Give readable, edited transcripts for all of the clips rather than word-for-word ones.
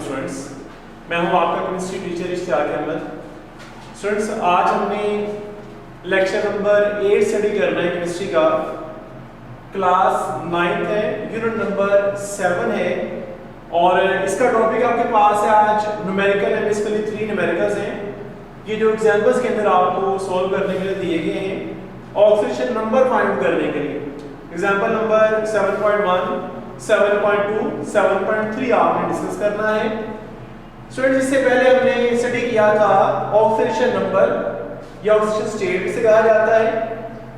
वालेकुम स्टूडेंट्स, मैं हूं आपका chemistry teacher Ishtiyaq Ahmad. Students, आज हमने लेक्चर नंबर 8 स्टडी करना है केमिस्ट्री का। क्लास 9th है, यूनिट नंबर 7 है और इसका टॉपिक आपके पास है आज न्यूमेरिकल है। बेसिकली 3 न्यूमेरिकल्स हैं ये जो एग्जाम्पल्स के अंदर आपको सॉल्व करने के लिए दिए गए हैं ऑक्सीडेशन नंबर फाइंड करने के लिए। एग्जाम्पल नंबर 7.1, 7.2, 7.3 आपने डिस्कस करना है। स्टूडेंट्स, इससे पहले हमने स्टडी किया था ऑक्सीडेशन नंबर या ऑक्सीडेशन स्टेट इसे कहा जाता है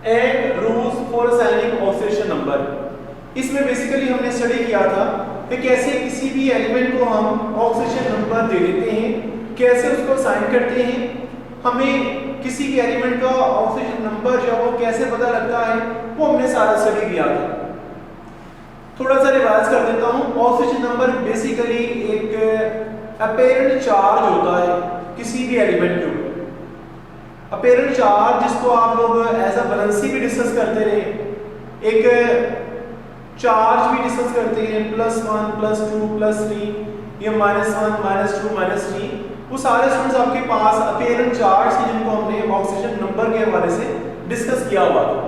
and rules for assigning oxidation number. इसमें बेसिकली हमने स्टडी किया था कि कैसे किसी भी एलिमेंट को हम ऑक्सीडेशन नंबर दे देते हैं, कैसे उसको असाइन करते हैं, हमें किसी भी एलिमेंट का ऑक्सीडेशन नंबर जो वो कैसे पता लगता है, वो हमने सारा स्टडी किया था। थोड़ा सा रिवाइज कर देता हूं। ऑक्सीडेशन नंबर बेसिकली एक अपीरेंट चार्ज होता है किसी भी एलिमेंट के ऊपर। अपीरेंट चार्ज जिसको आप लोग एज अ वैलेंसी भी डिस्कस करते रहे, एक चार्ज भी डिस्कस करते हैं +1 +2 +3 या -1 -2 -3। वो सारे स्टूडेंट्स आपके पास अपीरेंट चार्ज हैं जिनको हमने ऑक्सीडेशन नंबर के हवाले से डिस्कस किया हुआ था।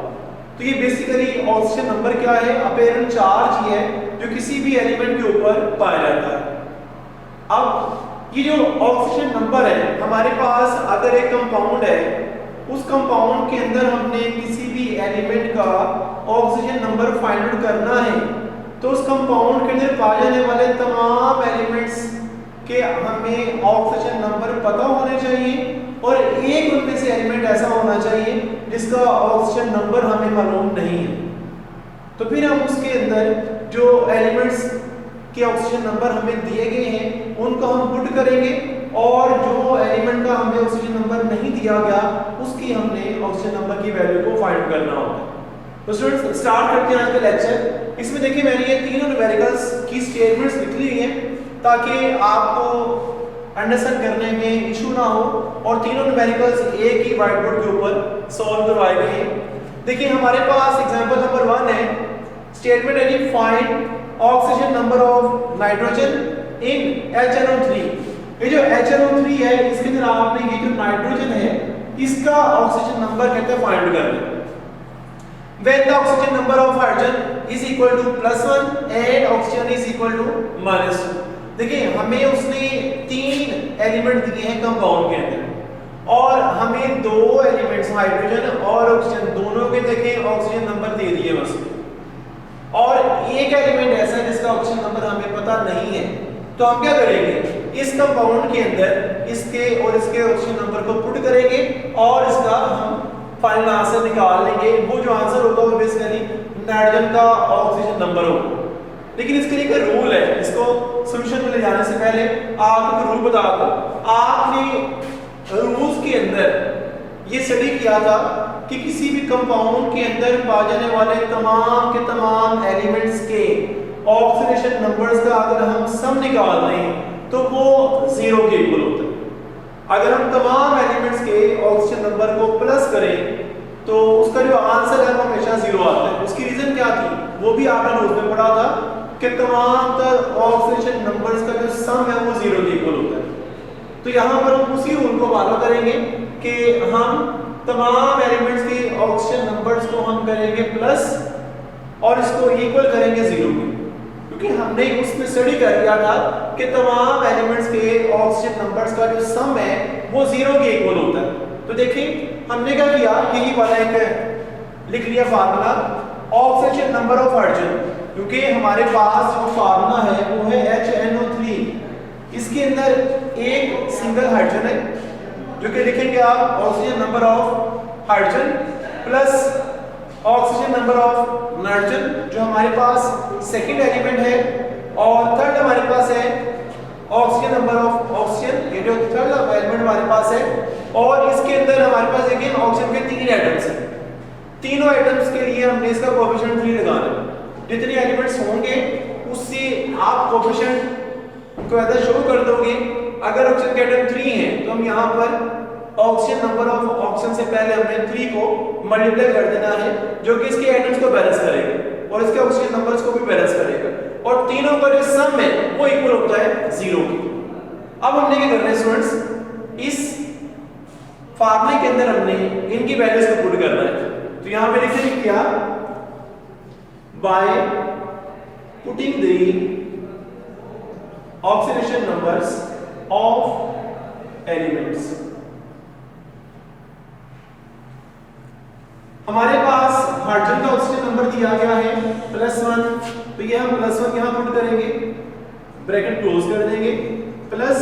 तो ये बेसिकली ऑक्सीडेशन नंबर क्या है? अपीरेंट चार्ज ही है जो किसी भी एलिमेंट के ऊपर पाया जाता है। अब ये जो ऑक्सीडेशन नंबर है हमारे पास, अगर एक कंपाउंड है उस कंपाउंड के अंदर हमने किसी भी एलिमेंट का ऑक्सीजन नंबर फाइंड आउट करना है तो उस कंपाउंड के अंदर पाए जाने वाले तमाम एलिमेंट्स के हमें ऑक्सीजन नंबर पता होने चाहिए और एक उनमें से एलिमेंट ऐसा होना चाहिए जिसका ऑक्सीजन नंबर हमें मालूम नहीं है। तो फिर हम उसके अंदर जो एलिमेंट्स के ऑक्सीजन नंबर हमें दिए गए हैं उनको हम पुट करेंगे और जो एलिमेंट का हमें ऑक्सीजन नंबर नहीं दिया गया उसकी हमने ऑक्सीजन नंबर की वैल्यू को फाइंड करना होगा। तो स्टूडेंट्स, स्टार्ट करते हैं आज का लेक्चर। इसमें देखिए मैंने ये तीनों न्यूमेरिकल्स की स्टेटमेंट्स लिख ली हैं ताकि आपको अंडरस्टैंड करने में इशू ना हो और तीनों न्यूमेरिकल्स एक ही व्हाइट बोर्ड के ऊपर सॉल्व करवाए गए हैं। देखिए हमारे पास एग्जांपल नंबर 1 है। स्टेटमेंट है जी find oxygen number of nitrogen in HNO3। ये जो HNO3 है इसके अंदर आपने ये जो नाइट्रोजन है इसका ऑक्सीजन नंबर कहते हैं फाइंड करना। When the oxygen number of hydrogen is equal to +1 and oxygen is equal to -2। देखिए हमें उसने 3 एलिमेंट दिए हैं कंपाउंड के अंदर और हमें 2 एलिमेंट्स हाइड्रोजन और ऑक्सीजन दोनों के देखें ऑक्सीजन नंबर दे दिए बस, और एक एलिमेंट ऐसा है जिसका ऑक्सीजन नंबर हमें पता नहीं है। तो हम क्या करेंगे, इस कंपाउंड के अंदर इसके और इसके ऑक्सीजन नंबर को पुट करेंगे और इसका हम फाइनल आंसर निकाल लेंगे। वो जो आंसर होगा वो बेसिकली नाइट्रोजन का ऑक्सीजन नंबर होगा। लेकिन इसके लिए एक रूल है, इसको सॉल्यूशन में ले जाने से पहले आपको एक रूल बता दो। आपने रूल्स के अंदर ये स्टडी किया था कि किसी भी कंपाउंड के अंदर पाए जाने वाले तमाम के तमाम एलिमेंट्स के ऑक्सीडेशन नंबर्स का अगर हम सम निकाल दें तो वो 0 के इक्वल होता है। अगर हम तमाम एलिमेंट्स के ऑक्सीजन नंबर को प्लस करें तो उसका जो आंसर है वो हमेशा 0 आता है। उसकी रीजन क्या थी वो भी आपने नोट में पढ़ा था कि तमाम ऑक्सीडेशन नंबर्स का जो सम है वो 0 के इक्वल होता है। तो यहाँ पर हम उसी रूल को फॉलो करेंगे कि हम तमाम एलिमेंट्स के ऑक्सीजन नंबर्स को हम करेंगे प्लस और इसको इक्वल करेंगे 0 के, क्योंकि हमने उसमें स्टडी कर लिया था कि तमाम एलिमेंट्स के ऑक्सीजन नंबर्स का जो सम है वो 0 के इक्वल होता है। तो देखिए हमने क्या किया, यही वाला एक लिख लिया formula oxidation number of hydrogen, क्योंकि हमारे पास जो फार्मूला है वो है HNO3। इसके अंदर एक सिंगल हाइड्रोजन है जो कि लिखेंगे आप oxygen number of hydrogen plus oxygen number of nitrogen जो हमारे पास सेकंड एलिमेंट है, और थर्ड हमारे पास है ऑक्सीजन नंबर ऑफ ऑक्सीजन, ये जो थर्ड एलिमेंट हमारे पास है। और इसके अंदर हमारे पास देखिए ऑक्सीजन के 3 एटम्स हैं। तीनों एटम्स के लिए हमने इसका कोएफिशिएंट 3 लगाना है। जितने एलिमेंट्स होंगे उससे आप कोएफिशिएंट को ऐसा शो कर दोगे। अगर ऑक्सीजन के एटम 3 हैं तो हम यहाँ पर ऑक्सीजन नंबर ऑफ ऑक्सीजन से पहले हमने 3 को मल्टीप्लाई कर देना है जो कि इसके एटम्स को बैलेंस करेगा और इसके ऑक्सीजन नंबर्स को भी बैलेंस करेगा। और तीनों का जो सम है वो इक्वल होता है 0 के। अब हमने क्या करना है स्टूडेंट्स, इस फार्मूले के अंदर हमने इनकी वैल्यूज को पुट करना है। तो यहां पे लिखेंगे क्या, by putting the oxidation numbers of elements. हमारे पास हाइड्रोजन का ऑक्सीजन नंबर दिया गया है +1, तो ये हम +1 यहां पुट करेंगे, ब्रैकेट क्लोज कर देंगे, plus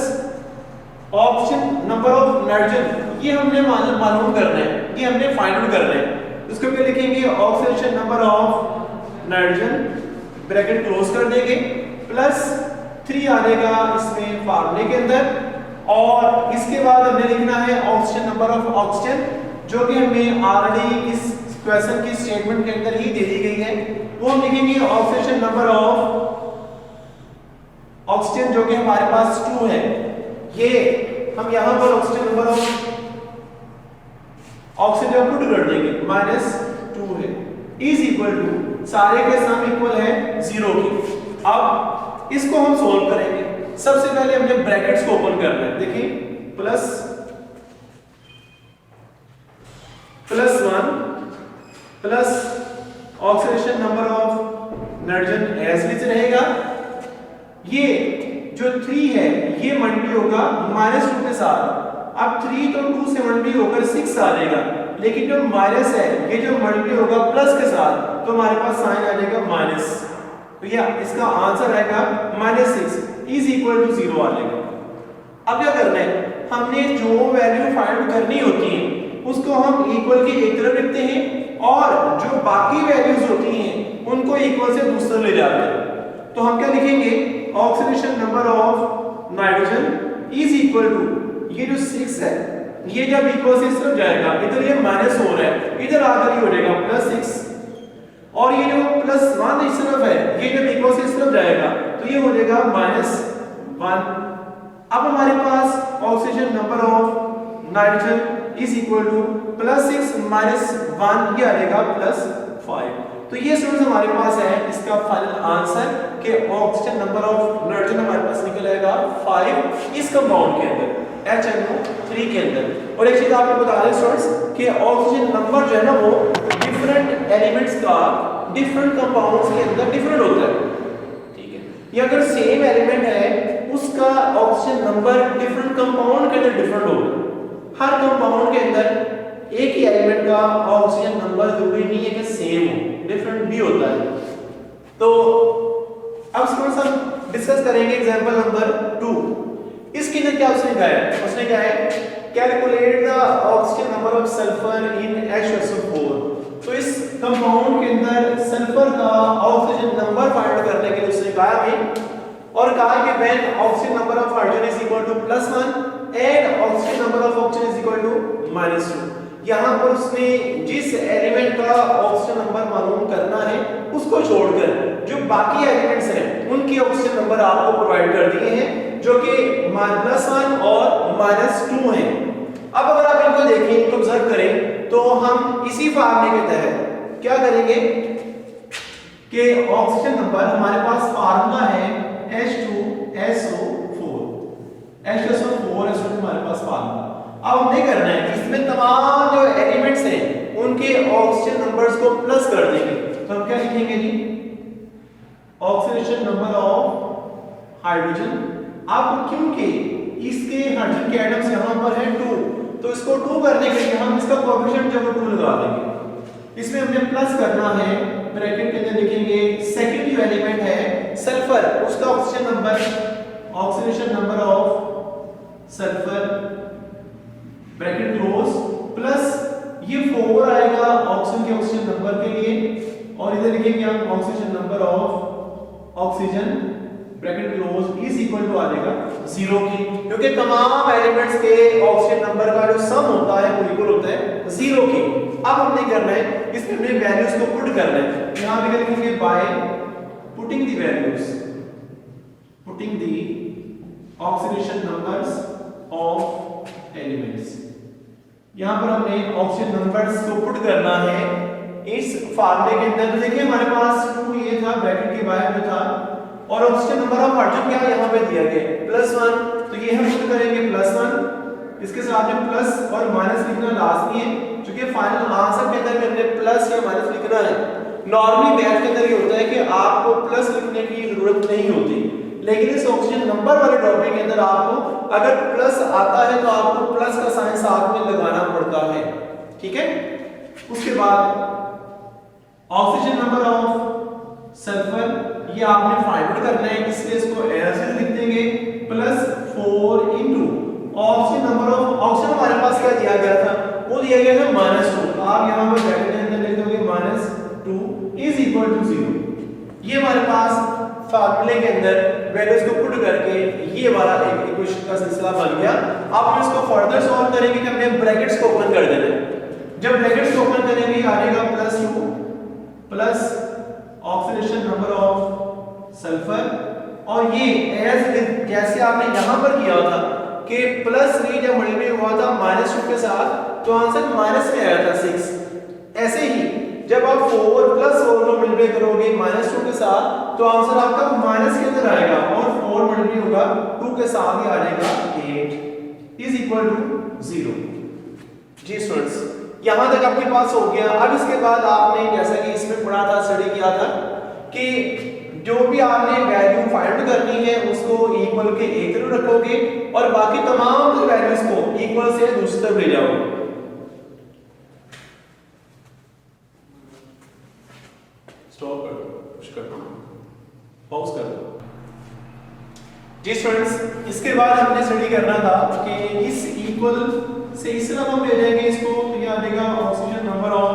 oxygen number of nitrogen, ये हमने मालूम करना है, ये हमने फाइंड आउट करना है। उसको क्या लिखेंगे, oxidation number of nitrogen, bracket close कर देंगे, +3 आएगा इसमें फार्मूले के अंदर, और इसके बाद हमने लिखना है ऑक्सीजन नंबर ऑफ ऑक्सीजन, जो कि हमें ऑलरेडी इस क्वेश्चन की स्टेटमेंट के अंदर ही दे दी गई है। वो हम लिखेंगे ऑक्सीजन नंबर ऑफ ऑक्सीजन, जो कि हमारे पास 2 है, ये हम यहां पर oxygen number of oxygen put कर देंगे, -2 है, इज इक्वल टू सारे के सम इक्वल है 0 की। अब इसको हम सोल्व करेंगे। सबसे पहले हमने ब्रैकेट्स को ओपन करना है, देखिए +1 plus oxidation number of nitrogen as it रहेगा, ये जो 3 है ये मल्टीप्लाई होगा -2 के साथ। अब 3 तो 2 से मल्टीप्लाई होकर 6 आ जाएगा, लेकिन जो माइनस है ये जो मल्टीप्लाई होगा प्लस के साथ, तो हमारे पास साइन आ जाएगा माइनस, तो ये इसका आंसर आएगा -6 इज इक्वल टू 0 आ जाएगा। अब क्या करना है, हमने जो वैल्यू फाइंड करनी होती है उसको हम इक्वल के एक तरफ लिखते हैं, और जो बाकी वैल्यूज होती हैं उनको इक्वल से दूसरे ले जाते हैं। तो हम क्या लिखेंगे, oxidation number of nitrogen is equal to, ये जो 6 है ये जब इक्वल से इस तरफ जाएगा, इधर ये माइनस हो रहा है, इधर आकर ही हो जाएगा +6, और ये जो +1 इस तरफ है ये जब इक्वल से इस तरफ जाएगा तो ये हो जाएगा -1। अब हमारे पास oxygen number of nitrogen is equal to +6 - 1, ये आ जाएगा +5। तो ये स्टूडेंट्स हमारे पास है इसका फाइनल आंसर कि ऑक्सीजन नंबर ऑफ नाइट्रोजन हमारे पास निकल आएगा 5 इस कंपाउंड के अंदर, HNO3 के अंदर। और एक चीज आपको बता दें स्टूडेंट्स कि ऑक्सीजन नंबर जो है ना वो डिफरेंट एलिमेंट्स का डिफरेंट कंपाउंड्स के अंदर डिफरेंट होता है, ठीक है। ये अगर सेम एलिमेंट है उसका ऑक्सीजन नंबर डिफरेंट कंपाउंड के अंदर डिफरेंट होगा। हर कंपाउंड के अंदर एक ही एलिमेंट का ऑक्सीजन नंबर जरूरी नहीं है कि सेम हो, डिफरेंट भी होता है। तो अब स्टूडेंट्स हम डिस्कस करेंगे एग्जांपल नंबर 2। इसके अंदर क्या उसने कहा है, उसने कहा है calculate the oxygen number of sulphur in H2SO4। तो इस कंपाउंड के अंदर सल्फर का ऑक्सीजन नंबर फाइंड करने के लिए उसने कहा है, और कहा कि when oxygen number of hydrogen is equal to +1 and oxygen number of oxygen is equal to -2। यहां पर उसने जिस एलिमेंट का ऑक्सीजन नंबर मालूम करना है उसको छोड़कर जो बाकी एलिमेंट्स हैं उनके ऑक्सीजन नंबर आपको प्रोवाइड कर दिए हैं, जो कि +1 और -2 हैं। अब अगर आप इनको देखें, इनको ऑब्जर्व करें, तो हम इसी फार्मूले के तहत क्या करेंगे कि ऑक्सीजन नंबर हमारे पास फार्मूला है H2SO4 हमारे पास फार्मूला। अब हमने करना है इसमें तमाम जो एलिमेंट्स हैं उनके ऑक्सीजन नंबर्स को प्लस कर देंगे। तो हम क्या लिखेंगे जी, ऑक्सीडेशन नंबर ऑफ हाइड्रोजन। अब क्योंकि इसके हाइड्रोजन के एटम्स यहां पर है 2, तो इसको 2 करने के लिए हम इसका कोएफिशिएंट जो 2 लगा देंगे। इसमें हमने प्लस करना है, ब्रैकेट के अंदर लिखेंगे सेकंड जो एलिमेंट है सल्फर, उसका oxygen number, oxidation number of sulphur, bracket close, plus ये 4 आएगा ऑक्सीजन के ऑक्सीजन नंबर के लिए, और इधर लिखेंगे हम oxygen number of oxygen, bracket close is equal to आ जाएगा 0 की, क्योंकि तमाम एलिमेंट्स के ऑक्सीजन नंबर का जो सम होता है वो इक्वल होता है 0 की। अब हमने करना है इसमें अपने वैल्यूज को पुट करना है। यहां पे लिखेंगे by putting the values, putting the oxidation numbers of elements. यहां पर हमने ऑक्सीजन नंबर्स को पुट करना है इस फार्मूले के अंदर। देखिए हमारे पास 2 ये था, ब्रैकेट के बाहर जो था और ऑक्सीजन नंबर ऑफ हाइड्रोजन क्या यहाँ पे दिया गया है +1, तो ये हम पुट करेंगे +1, इसके साथ में प्लस और माइनस लिखना लाजमी है क्योंकि फाइनल आंसर के अंदर में हमने प्लस या माइनस लिखना है। नॉर्मली मैथ के अंदर ये होता है कि आपको प्लस लिखने की जरूरत नहीं होती, लेकिन इस ऑक्सीजन नंबर वाले टॉपिक के अंदर आपको अगर प्लस आता है तो आपको प्लस का साइन साथ में लगाना पड़ता है, ठीक है। उसके बाद ऑक्सीजन नंबर ऑफ सल्फर ये आपने फाइंड आउट करना है, इसलिए इसको ऐसे लिख देंगे +4 into oxygen number of oxygen हमारे पास क्या दिया गया था, वो दिया गया था -2, आप यहां पर ब्रैकेट के अंदर लिख दोगे -2 इज इक्वल टू 0। ये हमारे पास फार्मूले के अंदर वैल्यूज को पुट करके ये वाला एक इक्वेशन का सिलसिला बन गया। अब हम इसको फर्दर सॉल्व करेंगे कि हमने ब्रैकेट्स को ओपन कर देना है। जब ब्रैकेट्स को ओपन करेंगे आएगा +2 plus oxidation number of sulphur, और ये एज जैसे आपने यहां पर किया था कि +3 जब मल्टीप्लाई हुआ था -2 के साथ तो आंसर माइनस में आया था 6। ऐसे ही जब आप 4 + 4 को मल्टीप्लाई करोगे -2 के साथ तो आंसर आपका माइनस के अंदर आएगा, और 4 मल्टीप्लाई होगा 2 के साथ ही आ जाएगा 8 इज इक्वल टू 0। जी स्टूडेंट्स, यहां तक आपके पास हो गया। अब इसके बाद आपने जैसा कि इसमें पढ़ा था, स्टडी किया था कि जो भी आपने वैल्यू फाइंड करनी है उसको इक्वल के एक तरफ रखोगे और बाकी तमाम वैल्यूज को इक्वल से दूसरी तरफ ले जाओगे। स्टॉप कर दो, पुश कर दो, पॉज कर दो। जी स्टूडेंट्स, इसके बाद हमने स्टडी करना था कि इस इक्वल से इस तरफ हम ले जाएंगे इसको, तो ये आ जाएगा oxygen number of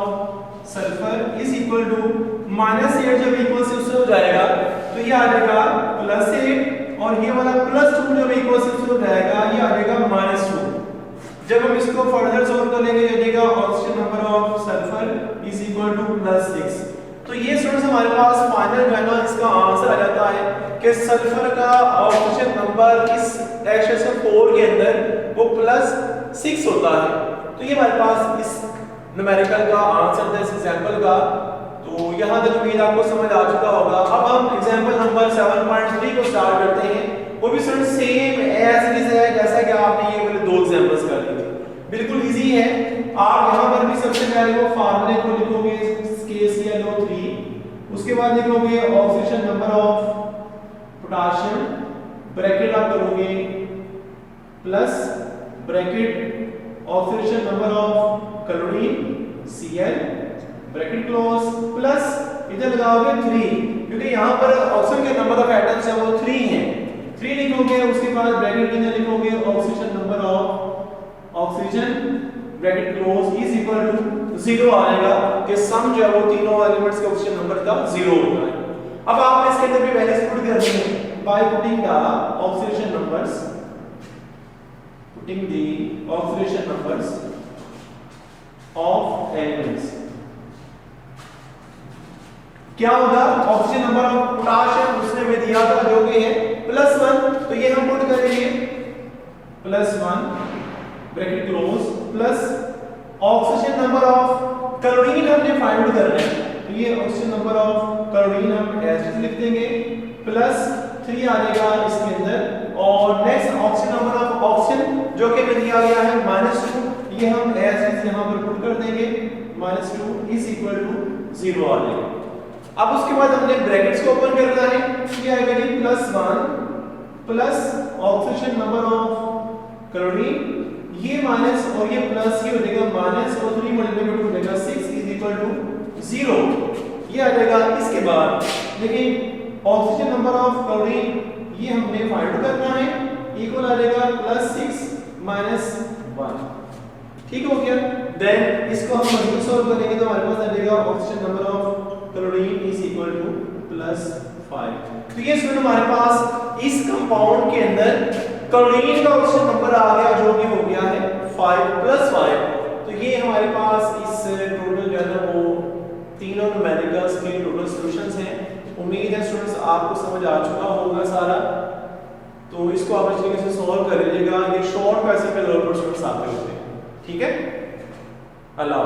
sulphur is equal to -8, जब इक्वल से उससे हो जाएगा तो ये आ जाएगा +8, और ये वाला +2 जब इक्वल से उससे हो जाएगा ये आ जाएगा -2। जब हम इसको फर्दर सॉल्व करेंगे ये देगा oxygen number of sulphur is equal to +6। तो ये स्टूडेंट्स हमारे पास फाइनल जो है ना इसका आंसर आ जाता है कि सल्फर का ऑक्सीजन नंबर इस एक्सप्रेशन 4 के अंदर वो +6 होता है। तो ये हमारे पास इस न्यूमेरिकल का आंसर था इस एग्जांपल का। तो यहां तक उम्मीद आपको समझ आ चुका होगा। अब हम एग्जांपल नंबर 7.3 को स्टार्ट करते हैं। वो भी student same as it is है जैसा कि आपने ये वाले 2 एग्जांपल्स कर लिए थे, बिल्कुल इजी है। आप यहां पर भी सबसे पहले वो फार्मूले को लिखोगे KClO3, उसके बाद लिखोगे oxidation number of potassium, bracket आप करोगे plus bracket oxidation number of chlorine Cl, bracket close, plus इधर लगाओगे 3 क्योंकि यहां पर ऑक्सीजन के नंबर ऑफ एटम्स है वो 3 हैं, 3 लिखोगे। उसके बाद ब्रैकेट के अंदर लिखोगे oxygen number of oxygen bracket close is equal to 0 आ जाएगा कि सम जो है वो तीनों एलिमेंट्स के ऑक्सीजन नंबर का 0 होता है। अब आपने इसके अंदर भी वैल्यूज पुट करनी है by putting the oxidation numbers, putting the oxidation numbers of elements. क्या होगा, ऑक्सीजन नंबर ऑफ पोटेशियम उसने में दिया था जो कि है +1, तो ये हम पुट करेंगे +1 bracket close plus oxygen number of chlorine हमने फाइंड आउट करना है, तो ये ऑक्सीजन नंबर ऑफ क्लोरीन हम एज लिख देंगे +3 आ जाएगा इसके अंदर, और next oxygen number of oxygen जो कि में दिया गया है -2, ये हम एज इज यहां पर पुट कर देंगे -2 इज इक्वल टू 0 आ जाएगा। अब उसके बाद हमने ब्रैकेट्स को ओपन करना है, ये आएगा जी +1 plus oxygen number of chlorine, ये माइनस और ये प्लस, ये हो जाएगा माइनस और 3 मल्टीप्लाई हो जाएगा 6 इज इक्वल टू 0, ये आ जाएगा। इसके बाद लेकिन ऑक्सीजन नंबर ऑफ क्लोरीन ये हमने फाइंड करना है, इक्वल आ जाएगा +6 - 1, ठीक हो गया। देन इसको हम मजीद सॉल्व करेंगे तो हमारे पास आ जाएगा oxygen number of chlorine is equal to +5। तो ये स्टूडेंट हमारे पास इस कंपाउंड के अंदर क्लोरीन का ऑक्सीजन नंबर आ गया जो कि हो गया है 5 + 5। तो ये हमारे पास इस टोटल जो है ना वो तीनों न्यूमेरिकल्स के टोटल सॉल्यूशंस हैं। उम्मीद है स्टूडेंट्स आपको समझ आ चुका होगा सारा, तो इसको आप अच्छे तरीके से सॉल्व कर लीजिएगा। ये शॉर्ट पैसे पे लोअर स्टूडेंट्स आपके होते हैं, ठीक है। अल्लाह।